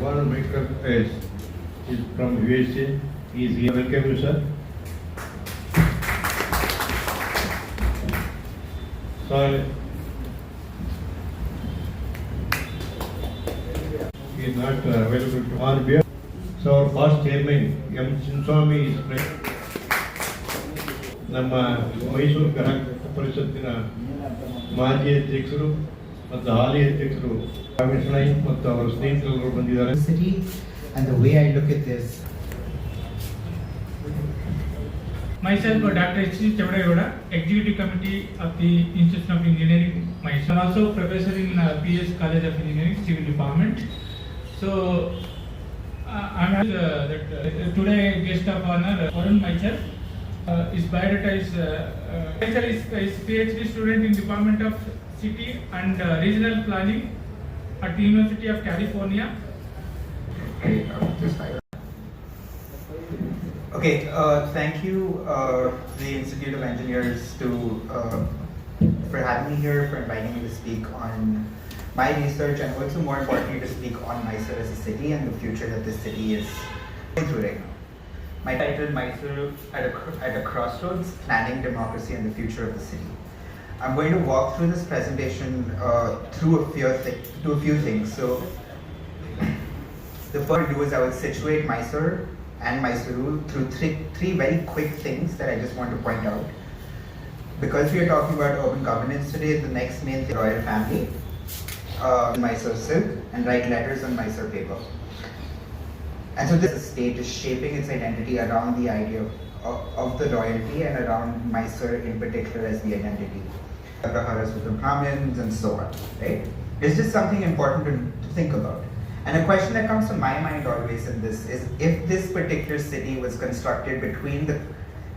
one Michael S. is from USA. He is here. Welcome you, sir. Sir, he is not available to on behalf. So our past chairman, M. Chinswami is present. ನಮ್ಮ ಮೈಸೂರು ಗ್ರಾಹಕ ಪರಿಷತ್ತಿನ ಮಾಜಿ ಅಧ್ಯಕ್ಷರು ಮತ್ತು ಹಾಲಿ ಅಧ್ಯಕ್ಷರು ಕಾಮೇಶ್ವರಯ್ಯ ಮತ್ತು ಅವರ ಸ್ನೇಹಿತರು ಬಂದಿದ್ದಾರೆ. And the way I look at this, myself Dr. H. Chavadagowda, Executive Committee of the Institution of Engineering, Mysore. Also professor in PS College of Engineering, Civil Department. So I'm today guest of honor Varun myself. His biodata is PhD student in Department of City and Regional Planning at the University of California. Okay, thank you, the Institute of Engineers, for having me here, for inviting me to speak on my research, and also more importantly to speak on Mysore as a city and the future that this city is going through right now. My title, Mysore at a Crossroads, Planning Democracy and the Future of the City. I'm going to walk through this presentation through a few things. So, the first I'll do is I will situate Mysore and Mysore through three very quick things that I just want to point out. Because we are talking about urban governance today, the next main thing is the royal family, Mysore silk, and write letters on Mysore paper. And so this state is shaping its identity around the idea of the royalty and around Mysore in particular as the identity. Praharas with the Brahmins and so on, right? It's just something important to think about. And a question that comes to my mind always in this is, if this particular city was constructed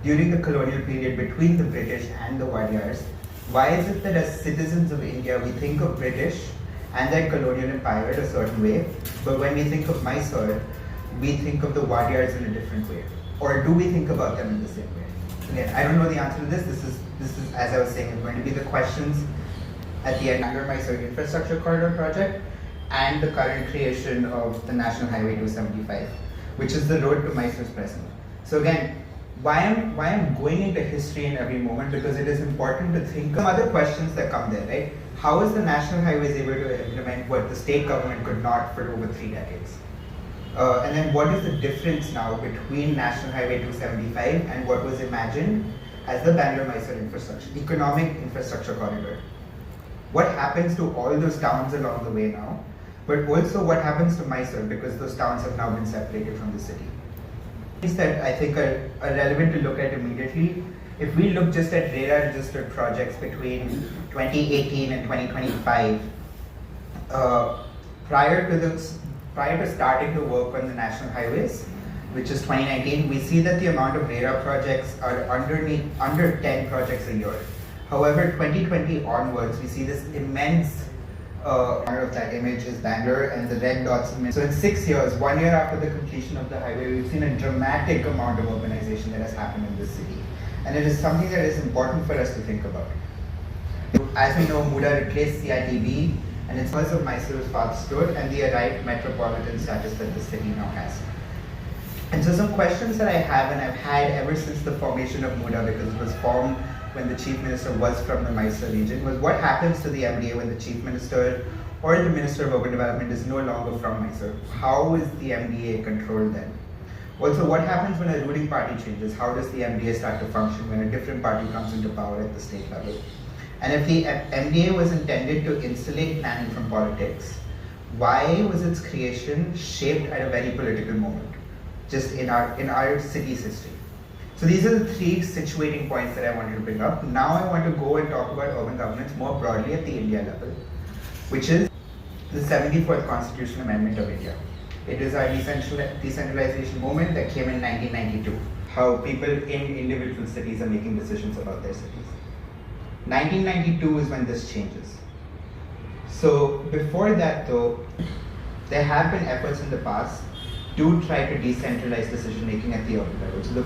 during the colonial period between the British and the Wadiyars, why is it that as citizens of India we think of British and their colonial empire in a certain way, but when we think of Mysore, we think of the Wadiyars in a different way? Or do we think about them in the same way? Again, I don't know the answer to this. This is, as I was saying, going to be the questions at the end under Mysore Infrastructure Corridor project and the current creation of the National Highway 275, which is the road to Mysore's present. So again, why I'm going into history in every moment, because it is important to think of other questions that come there, right? How is the National Highways able to implement what the state government could not for over 3 decades? And then what is the difference now between National Highway 275 and what was imagined as the Bangalore-Mysore economic infrastructure corridor? What happens to all those towns along the way now? But also what happens to Mysore, because those towns have now been separated from the city? Things that I think are relevant to look at immediately. If we look just at RERA registered projects between 2018 and 2025, prior to starting to work on the national highways, which is 2019, we see that the amount of RERA projects are under 10 projects a year. However, 2020 onwards, we see this immense part of that image is Bangalore, and the red dots. So in 6 years, 1 year after the completion of the highway, we've seen a dramatic amount of urbanization that has happened in this city. And it is something that is important for us to think about. As we know, Muda replaced CITB, and it's because of Mysore's fast-stood and the arrived metropolitan status that the city now has. And so some questions that I have, and I've had ever since the formation of Muda, because it was formed when the Chief Minister was from the Mysore region, was what happens to the MDA when the Chief Minister or the Minister of Urban Development is no longer from Mysore? How is the MDA controlled then? Also, what happens when a ruling party changes? How does the MDA start to function when a different party comes into power at the state level? And if the MDA was intended to insulate planning from politics, why was its creation shaped at a very political moment, just in our city's history? So these are the three situating points that I wanted to bring up. Now I want to go and talk about urban governance more broadly at the India level, which is the 74th Constitutional Amendment of India. It is our decentralization movement that came in 1992, how people in individual cities are making decisions about their cities. 1992 is when this changes. So before that though, there have been efforts in the past to try to decentralize decision making at the urban level. So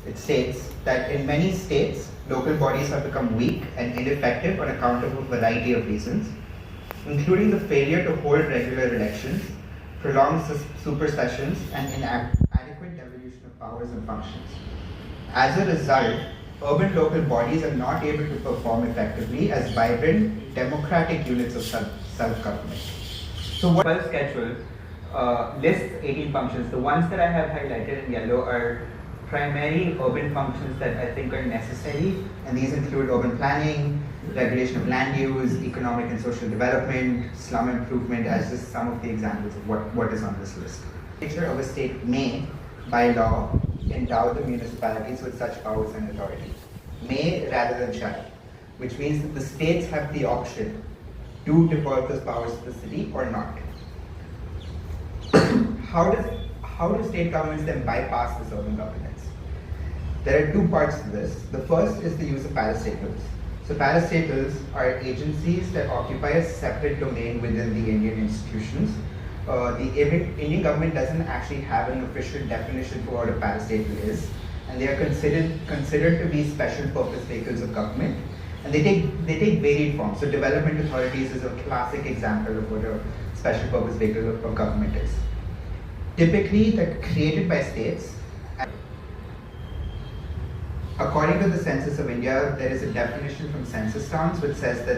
it states that in many states, local bodies have become weak and ineffective on account of a variety of reasons, including the failure to hold regular elections, prolonged supersessions, and inadequate devolution of powers and functions. As a result, urban local bodies are not able to perform effectively as vibrant, democratic units of self-government. So what schedule lists 18 functions. The ones that I have highlighted in yellow are primary urban functions that I think are necessary, and these include urban planning, regulation of land use, economic and social development, slum improvement, as just some of the examples of what is on this list. The nature of a state may, by law, endow the municipalities with such powers and authority. May rather than shall, which means that the states have the option to devolve those powers to the city or not. How do state governments then bypass this urban governance? There are two parts to this. The first is the use of parastatals. So parastatals are agencies that occupy a separate domain within the Indian institutions. The Indian government doesn't actually have an official definition for what a parastatal is, and they are considered to be special purpose vehicles of government, and they take varied forms. So development authorities is a classic example of what a special purpose vehicle of government is. Typically, they're created by states. According to the Census of India, there is a definition from Census Towns which says that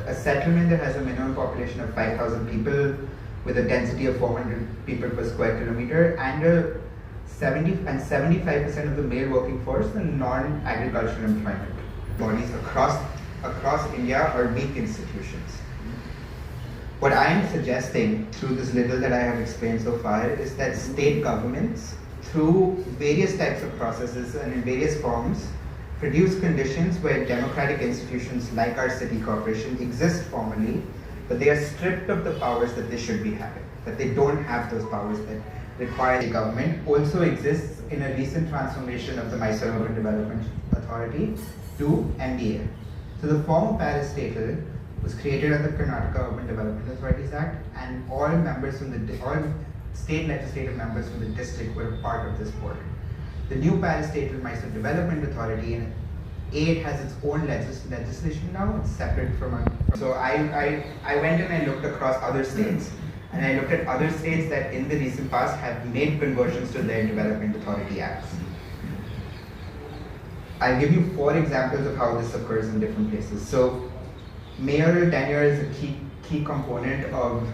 a settlement that has a minimum population of 5,000 people with a density of 400 people per square kilometer and 75% of the male working force in non-agricultural employment. Bodies across India are weak institutions. What I am suggesting through this little that I have explained so far is that state governments, through various types of processes and in various forms, produce conditions where democratic institutions like our city corporation exist formally, but they are stripped of the powers that they should be having, that they don't have those powers that require the government. Also exists in a recent transformation of the Mysore Urban Development Authority to MDA. So the form of parastatal was created under the Karnataka Urban Development Authorities Act, and all state legislative members from the district were part of this board. The new parastatal Mysore Development Authority, and it has its own legislation now. It's separate from our. So I went and I looked across other states, and I looked at other states that in the recent past have made conversions to their development authority acts. I'll give you 4 examples of how this occurs in different places. So mayoral tenure is a key component of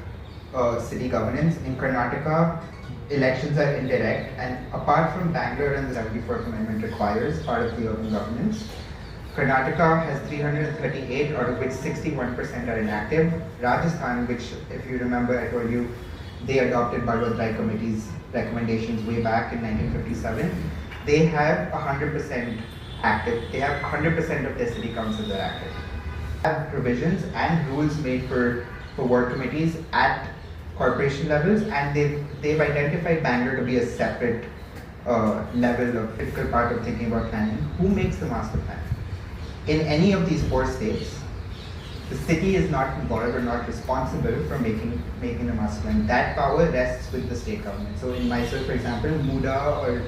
city governance. In Karnataka, elections are indirect, and apart from Bangalore and the 74th Amendment requires part of the urban governance, Karnataka has 338, out of which 61% are inactive. Rajasthan, which, if you remember, I told you, they adopted Baldwin Committee's recommendations way back in 1957. They have 100% active. They have 100% of their city councils are active. Have provisions and rules made for work committees at corporation levels, and they've identified Bangalore to be a separate level of critical part of thinking about planning. Who makes the master plan? In any of these 4 states, the city is not involved or not responsible for making the master plan. That power rests with the state government. So in Mysore, for example, MUDA, or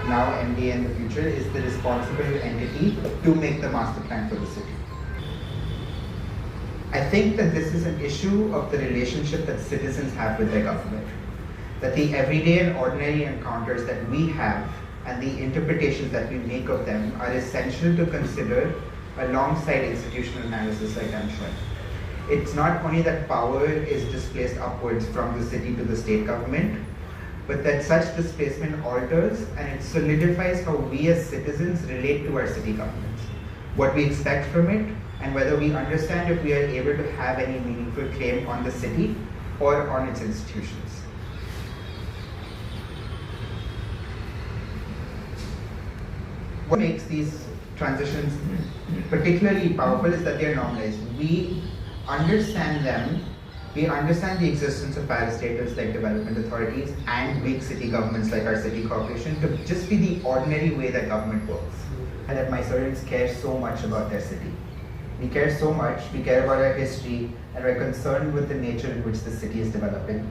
now MDA in the future, is the responsible entity to make the master plan for the city. I think that this is an issue of the relationship that citizens have with their government. That the everyday and ordinary encounters that we have and the interpretations that we make of them are essential to consider alongside institutional analysis like I'm showing. It's not only that power is displaced upwards from the city to the state government, but that such displacement alters and it solidifies how we as citizens relate to our city governments, what we expect from it, and whether we understand if we are able to have any meaningful claim on the city or on its institutions. What makes these transitions particularly powerful is that they are normalized. We understand them, we understand the existence of parastatals like development authorities and weak city governments like our city corporation to just be the ordinary way that government works. And that Mysoreans care so much about their city. We care so much, we care about our history, and we're concerned with the nature in which the city is developing.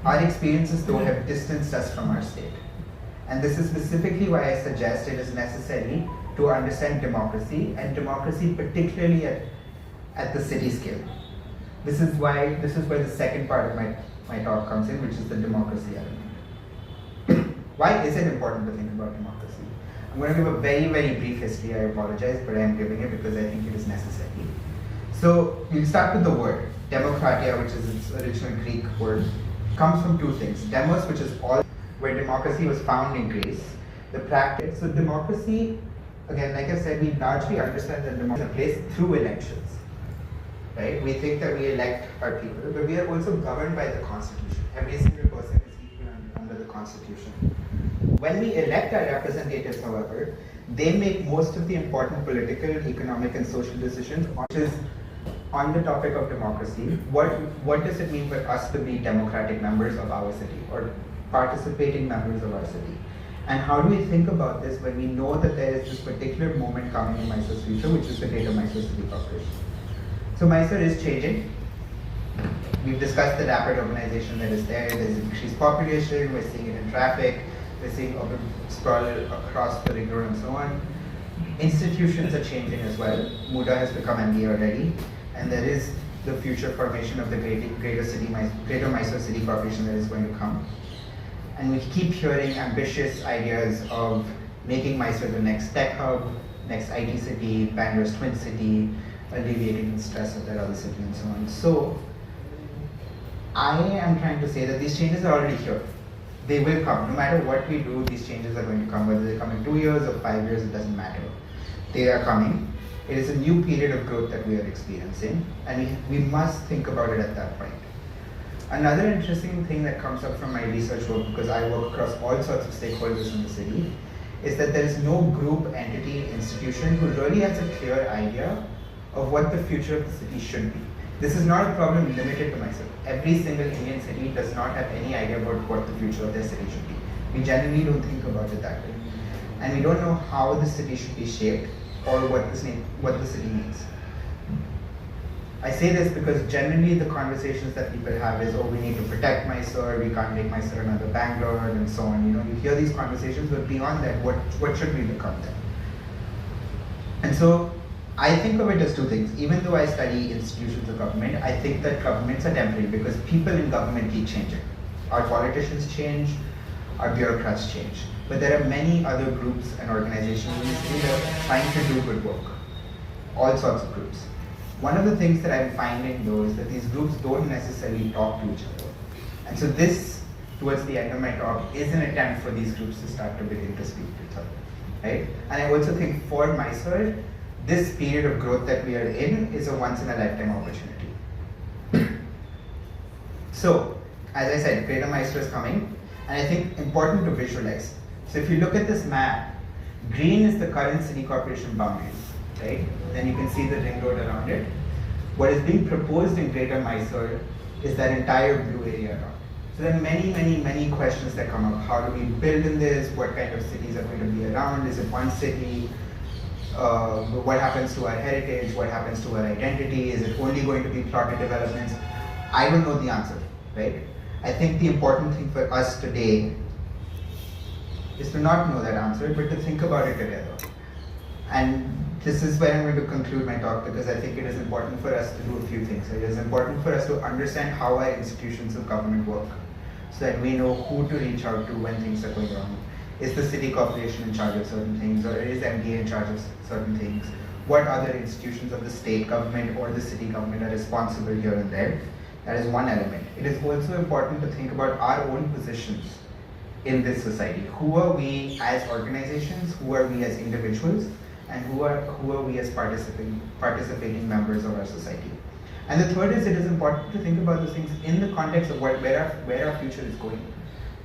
Our experiences, though, have distanced us from our state. And this is specifically why I suggest it is necessary to understand democracy, and democracy particularly at the city scale. This is where the second part of my talk comes in, which is the democracy element. Why is it important to think about democracy? I'm going to give a very, very brief history. I apologize, but I am giving it because I think it is necessary. So we'll start with the word. Demokratia, which is its original Greek word, comes from two things. Demos, which is all, where democracy was found in Greece. The practice. So democracy, again, like I said, we largely understand that democracy is placed through elections. Right? We think that we elect our people, but we are also governed by the Constitution. Every single person is equal under the Constitution. When we elect our representatives, however, they make most of the important political, economic, and social decisions, which is on the topic of democracy. What does it mean for us to be democratic members of our city or participating members of our city? And how do we think about this when we know that there is this particular moment coming in Mysore's future, which is the Greater Mysore City Corporation? So Mysore is changing. We've discussed the rapid urbanization that is there. There's increased population. We're seeing it in traffic. We're seeing urban sprawl across the ring road and so on. Institutions are changing as well. Muda has become MD already, and there is the future formation of the Greater Mysore City Corporation that is going to come. And we keep hearing ambitious ideas of making Mysore the next tech hub, next IT city, Bangalore's twin city, alleviating the stress of that other city and so on. So I am trying to say that these changes are already here. They will come. No matter what we do, these changes are going to come. Whether they come in 2 years or 5 years, it doesn't matter. They are coming. It is a new period of growth that we are experiencing, and we must think about it at that point. Another interesting thing that comes up from my research work, because I work across all sorts of stakeholders in the city, is that there is no group, entity, institution who really has a clear idea of what the future of the city should be. This is not a problem limited to Mysore. Every single Indian city does not have any idea about what the future of their city should be. We generally don't think about it that way. And we don't know how the city should be shaped or what the city needs. I say this because generally the conversations that people have is, oh, we need to protect Mysore, we can't make Mysore another Bangalore, and so on. You hear these conversations, but beyond that, what should we become then? And so I think of it as two things. Even though I study institutions of government, I think that governments are temporary because people in government keep changing. Our politicians change, our bureaucrats change. But there are many other groups and organizations in the city that are trying to do good work. All sorts of groups. One of the things that I'm finding though is that these groups don't necessarily talk to each other. And so this, towards the end of my talk, is an attempt for these groups to start to begin to speak to each other. Right? And I also think for Mysore, this period of growth that we are in is a once-in-a-lifetime opportunity. So, as I said, Greater Mysore is coming, and I think important to visualize. So if you look at this map, green is the current city corporation boundaries, right? Then you can see the ring road around it. What is being proposed in Greater Mysore is that entire blue area around. So there are many, many, many questions that come up. How do we build in this? What kind of cities are going to be around? Is it one city? What happens to our heritage? What happens to our identity? Is it only going to be plotted developments? I don't know the answer, right? I think the important thing for us today is to not know that answer, but to think about it together. And this is where I'm going to conclude my talk, because I think it is important for us to do a few things. It is important for us to understand how our institutions of government work, so that we know who to reach out to when things are going wrong. Is the city corporation in charge of certain things, or is MDA in charge of certain things? What other institutions of the state government or the city government are responsible here and there? That is one element. It is also important to think about our own positions in this society. Who are we as organizations? Who are we as individuals? And who are we as participating members of our society? And the third is, it is important to think about those things in the context of where our future is going.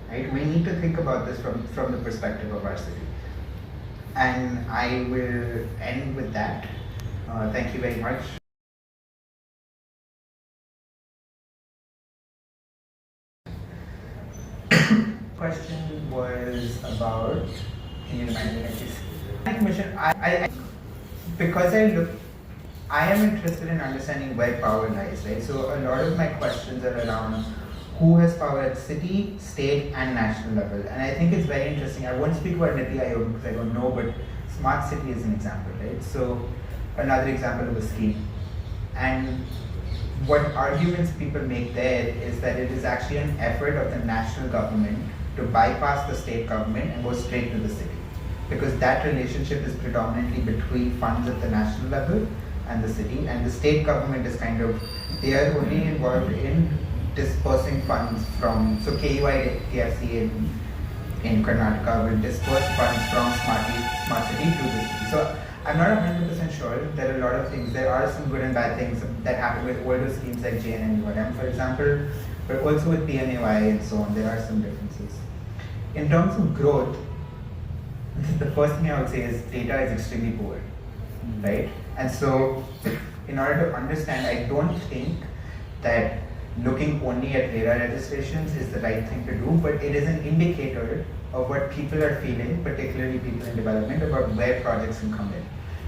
Right? We need to think about this from the perspective of our city. And I will end with that. Thank you very much. Question was about, can you remind me, please? Commission, because I am interested in understanding where power lies, right? So a lot of my questions are around who has power at city, state, and national level. And I think it's very interesting. I won't speak about Niti Aayog because I don't know, but smart city is an example, right? So another example of a scheme. And what arguments people make there is that it is actually an effort of the national government to bypass the state government and go straight to the city. Because that relationship is predominantly between funds at the national level and the city, and the state government is kind of, they are only involved in dispersing funds from, so KUITFC in Karnataka will disperse funds from Smart City to the city. So I'm not 100% sure. There are a lot of things. There are some good and bad things that happen with older schemes like JNNURM, for example, but also with PMAY and so on. There are some differences. In terms of growth, the first thing I would say is data is extremely poor, right? And so, in order to understand, I don't think that looking only at RERA registrations is the right thing to do, but it is an indicator of what people are feeling, particularly people in development, about where projects can come in.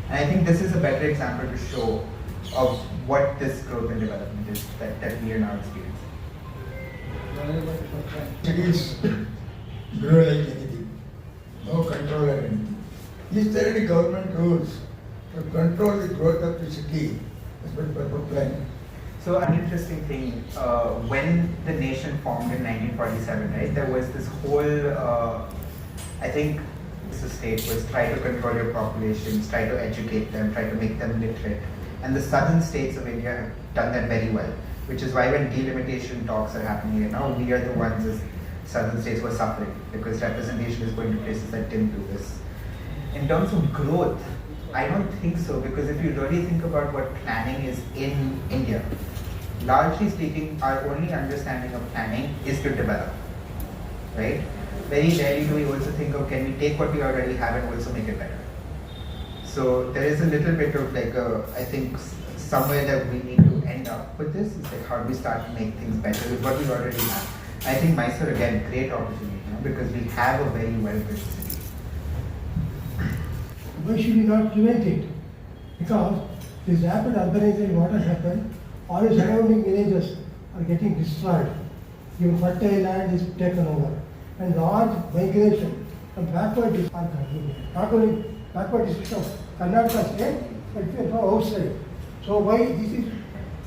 And I think this is a better example to show of what this growth and development is that we are now experiencing. Cities grow like anything, no control or anything. Is there any government rules to control the growth of the city as per purpose plan? So an interesting thing, when the nation formed in 1947, right, there was this whole, I think the state was try to control your populations, try to educate them, try to make them literate. And the southern states of India have done that very well, which is why when delimitation talks are happening here now, we are the ones as southern states who are suffering, because representation is going to places that didn't do this. In terms of growth, I don't think so, because if you really think about what planning is in India, largely speaking, our only understanding of planning is to develop, right? Very rarely do we also think of, can we take what we already have and also make it better? So there is a little bit of like I think somewhere that we need to end up with this, is like how do we start to make things better with what we already have. I think Mysore, again, great opportunity, because we have a very well-built city. Why should we not prevent it? Because this rapid urbanization, what has happened, all the surrounding villages are getting destroyed. Even fertile land is taken over. And large migration from backward districts are continuing. Not only backward districts of Karnataka state, but from outside. So why this is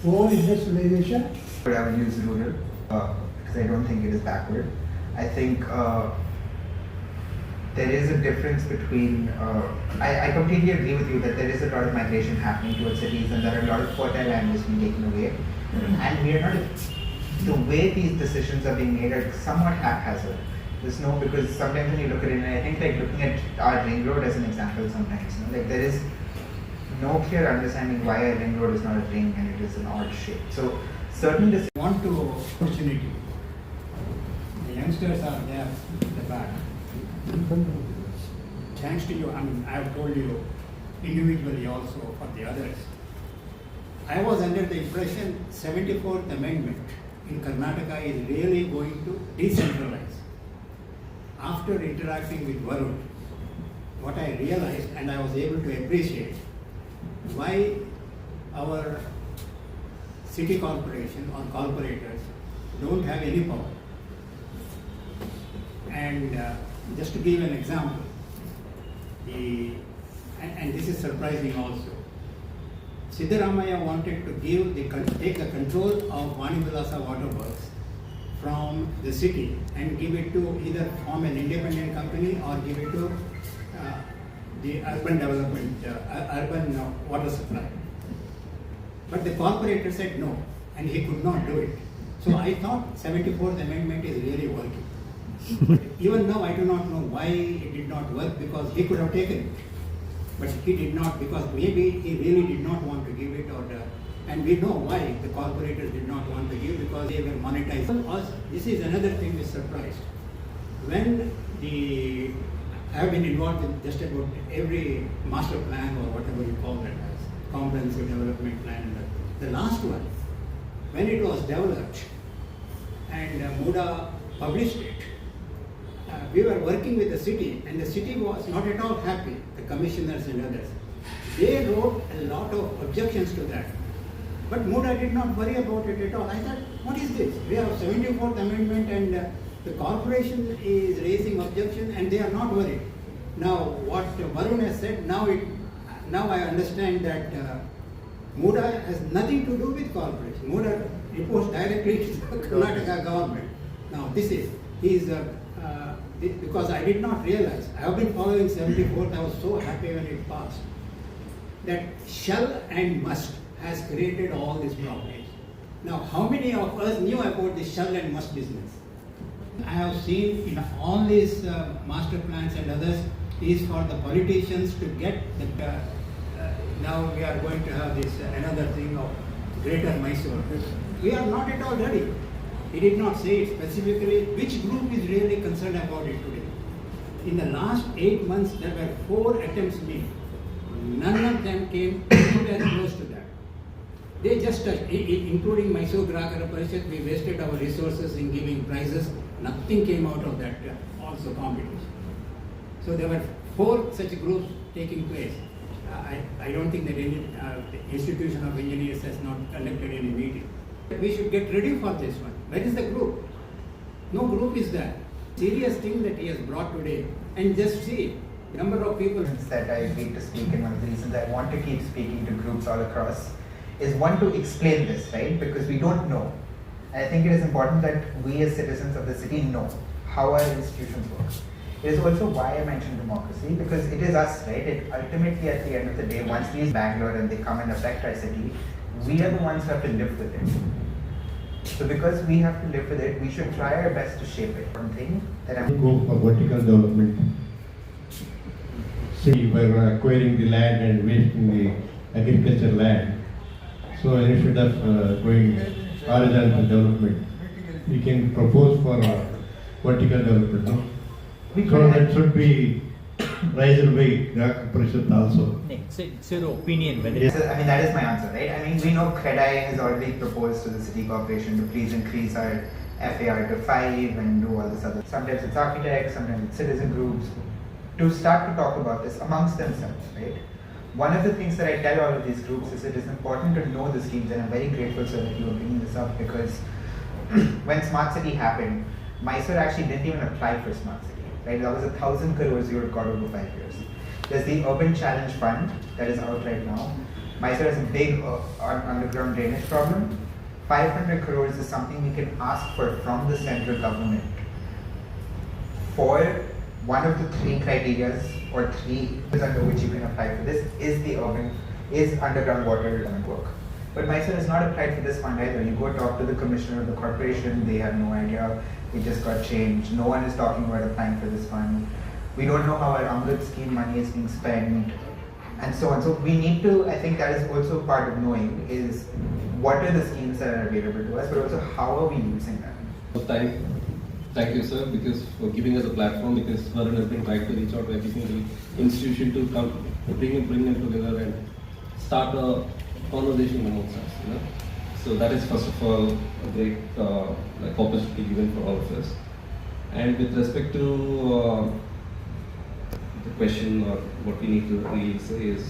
over industrialization? Avenue is rural, because I don't think it is backward. I think there is a difference between, I completely agree with you that there is a lot of migration happening towards cities and there are a lot of fertile land is being taken away. And we are not, the way these decisions are being made are somewhat haphazard. There's no, because sometimes when you look at it, and I think like looking at our ring road as an example sometimes, like there is no clear understanding why a ring road is not a ring and it is an odd shape. So certain decisions want to opportunity. The youngsters are there at the back. Thanks to you, I have told you individually also for the others. I was under the impression 74th Amendment in Karnataka is really going to decentralize. After interacting with Varun, what I realized and I was able to appreciate why our city corporation or corporators don't have any power. And just to give an example, and this is surprising also, Siddaramaiah wanted to take the control of Vanivilasa Waterworks from the city and give it to either form an independent company or give it to the urban development, urban water supply. But the corporator said no, and he could not do it. So I thought 74th Amendment is really working. Even now I do not know why it did not work, because he could have taken it. But he did not, because maybe he really did not want to give it, and we know why the corporators did not want to give, because they were monetized. This is another thing which surprised. When I have been involved in just about every master plan or whatever you call that as, comprehensive development plan, and the last one, when it was developed and MUDA published it, we were working with the city, and the city was not at all happy, the commissioners and others. They wrote a lot of objections to that. But MUDA did not worry about it at all. I thought, what is this? We have 74th Amendment and the corporation is raising objection and they are not worried. Now, what Varun has said, now I understand that Muda has nothing to do with corporation. Muda reports directly to the Karnataka government. Now because I did not realize, I have been following 74th, I was so happy when it passed, that shall and must has created all these problems. Now how many of us knew about the shall and must business? I have seen in all these master plans and others is for the politicians to get the now we are going to have this another thing of greater Mysore. We are not at all ready. He did not say it specifically. Which group is really concerned about it today? In the last 8 months, there were 4 attempts made. None of them came anywhere close to that. They just touched, including Mysore Grahakara Parishad, we wasted our resources in giving prizes. Nothing came out of that also competition. So there were 4 such groups taking place. I don't think that any institution of engineers has not conducted any meeting. We should get ready for this one. Where is the group? No group is there. Serious thing that he has brought today, and just see number of people. That I agreed to speak, and one of the reasons I want to keep speaking to groups all across is one, to explain this, right? Because we don't know. And I think it is important that we as citizens of the city know how our institutions work. It is also why I mentioned democracy, because it is us, right? It ultimately, at the end of the day, once these Bangalore and they come and affect our city, we are the ones who have to live with it. So because we have to live with it, we should try our best to shape it. One thing that I'm Go for vertical development. See, we're acquiring the land and wasting the agricultural land. So instead of going horizontal development, we can propose for vertical development. No? So that should be raised by Grahakara Parishad also. It's your opinion whether So, I mean, that is my answer, right? I mean, we know CREDAI has already proposed to the city corporation to please increase our FAR to 5 and do all this other. Sometimes it's architects, sometimes it's citizen groups, to start to talk about this amongst themselves, right? One of the things that I tell all of these groups is it is important to know the schemes, and I'm very grateful, sir, that you are bringing this up, because when Smart City happened, Mysore actually didn't even apply for Smart City, right? That was 1,000 crores you would got over 5 years. There's the Urban Challenge Fund that is out right now. Mysore has a big underground drainage problem. 500 crores is something we can ask for from the central government for one of the 3 criteria or 3 under which you can apply for this is underground water development work. But Mysore has not applied for this fund either. You go talk to the commissioner of the corporation, they have no idea. It just got changed. No one is talking about applying for this fund. We don't know how our Amrit scheme money is being spent, and so on. So we need to, I think that is also part of knowing, is what are the schemes that are available to us, but also how are we using them. So thank you, sir, because for giving us a platform, because Varun has been trying to reach out to every single institution to come, to bring them together and start a conversation amongst us, you know. So that is first of all a great opportunity given for all of us. And with respect to the question or what we need to really say is,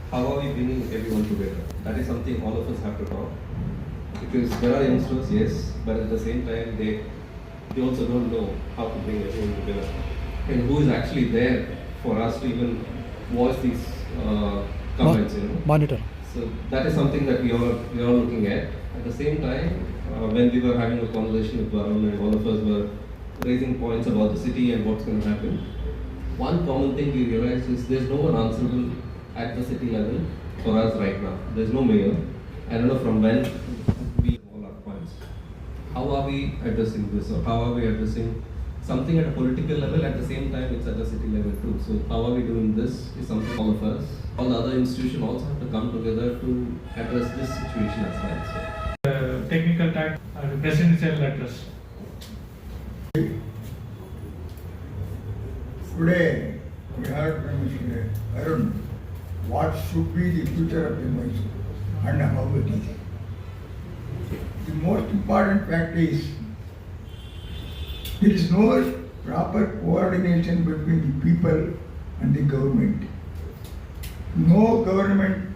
how are we bringing everyone together? That is something all of us have to talk. Because there are youngsters, yes, but at the same time they also don't know how to bring everyone together. And who is actually there for us to even voice these comments, you know. monitor. So that is something that we are looking at. At the same time, when we were having a conversation with Varun and all of us were raising points about the city and what's going to happen, one common thing we realized is there's no one answerable at the city level for us right now. There's no mayor. I don't know from when we all our points. How are we addressing this, or how are we addressing something at a political level? At the same time, it's at the city level too. So how are we doing this is something all of us, all the other institutions also have to come together to address this situation as well. So. Technical tax, the presidential address. Today, we heard from Mr. Arun what should be the future of the Mysore and how it is. The most important fact is there is no proper coordination between the people and the government. No government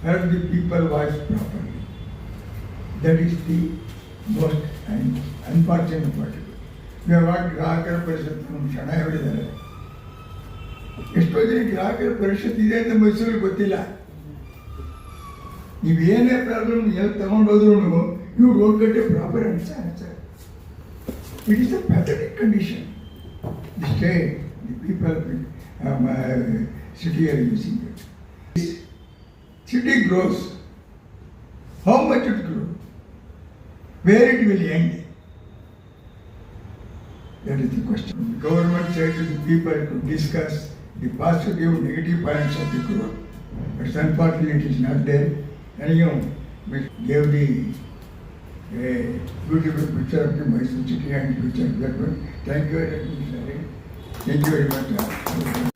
heard the people voice properly. That is the most unfortunate part. We have got Grahakara Parishad from Shana ಹೇಳಿದ್ದಾರೆ. ಎಷ್ಟೋ ಜನ ಗ್ರಾಹಕರ ಪರಿಷತ್ ಇದೆ ಅಂತ ಮೈಸೂರಿಗೆ ಗೊತ್ತಿಲ್ಲ. ನೀವೇನೇ problem ಎಲ್ಲಿ ತಗೊಂಡೋದ್ರು you don't get a proper answer. It is a pathetic condition. The state, the people, city are using it. City grows. How much it grows? Where it will end? That is the question. The government said to the people to discuss the positive, negative points of the growth. But unfortunately it is not there. Anyhow, we gave the beautiful picture of the Mysore city and future development. Thank you very much. Thank you very much.